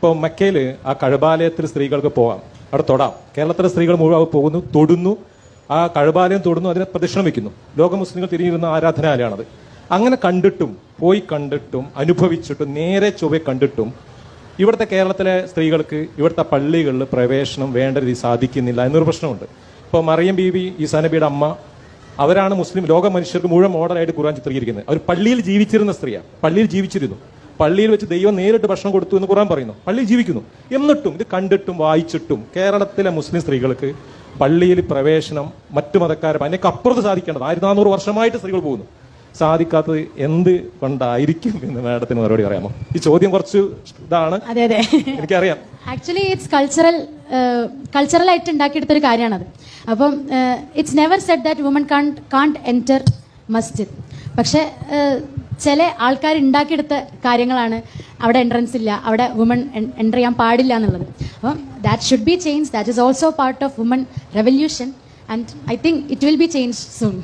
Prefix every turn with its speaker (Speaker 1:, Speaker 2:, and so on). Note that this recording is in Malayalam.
Speaker 1: ഇപ്പോൾ മക്കയിൽ ആ കഴബാലയത്തിൽ സ്ത്രീകൾക്ക് പോകാം, അവിടെ തൊടാം. കേരളത്തിലെ സ്ത്രീകൾ മുഴുവൻ പോകുന്നു, തൊടുന്നു, ആ കഴബാലയം തൊടുന്നു, അതിനെ പ്രദക്ഷിണം വയ്ക്കുന്നു. ലോക മുസ്ലിങ്ങൾ തിരിഞ്ഞിരുന്ന ആരാധനാലയാണത്. അങ്ങനെ കണ്ടിട്ടും പോയി കണ്ടിട്ടും അനുഭവിച്ചിട്ടും നേരെ ചൊവ്വെ കണ്ടിട്ടും ഇവിടുത്തെ കേരളത്തിലെ സ്ത്രീകൾക്ക് ഇവിടുത്തെ പള്ളികളിൽ പ്രവേശനം വേണ്ട രീതി സാധിക്കുന്നില്ല എന്നൊരു പ്രശ്നമുണ്ട്. ഇപ്പോൾ മറിയം ബീവി, ഈസാ നബിയുടെ അമ്മ, അവരാണ് മുസ്ലിം ലോക മനുഷ്യർക്ക് മുഴുവൻ മോഡലായിട്ട് ഖുർആൻ ചിത്രീകരിക്കുന്നത്. അവർ പള്ളിയിൽ ജീവിച്ചിരുന്ന സ്ത്രീയാണ്, പള്ളിയിൽ ജീവിച്ചിരുന്നു, പള്ളിയിൽ വെച്ച് ദൈവം നേരിട്ട് ഭക്ഷണം കൊടുത്തു എന്ന് ഖുർആൻ പറയുന്നു. പള്ളിയിൽ ജീവിക്കുന്നു. എന്നിട്ടും ഇത് കണ്ടിട്ടും വായിച്ചിട്ടും കേരളത്തിലെ മുസ്ലിം സ്ത്രീകൾക്ക് പള്ളിയിൽ പ്രവേശനം മറ്റു മതക്കാരെ അതിനൊക്കെ അപ്പുറത്ത് സാധിക്കേണ്ടത് 1400 വർഷമായിട്ട് സ്ത്രീകൾ പോകുന്നു, സാധിക്കാത്തത് എന്ത് കൊണ്ടായിരിക്കും എന്ന് മാഡത്തിന് മറുപടി പറയാമോ? ഈ ചോദ്യം കുറച്ച് ഇതാണ്, എനിക്കറിയാം.
Speaker 2: ആക്ച്വലി ഇറ്റ്സ് കൾച്ചറലായിട്ട് ഉണ്ടാക്കിയെടുത്തൊരു കാര്യമാണത്. അപ്പം it's never said that woman can't enter മസ്ജിദ്. പക്ഷേ ചില ആൾക്കാർ ഉണ്ടാക്കിയെടുത്ത കാര്യങ്ങളാണ് അവിടെ എൻട്രൻസ് ഇല്ല, അവിടെ വുമൺ എൻ്റർ ചെയ്യാൻ പാടില്ല എന്നുള്ളത്. അപ്പം that should be change. That is also part of woman revolution and I think it will be change soon.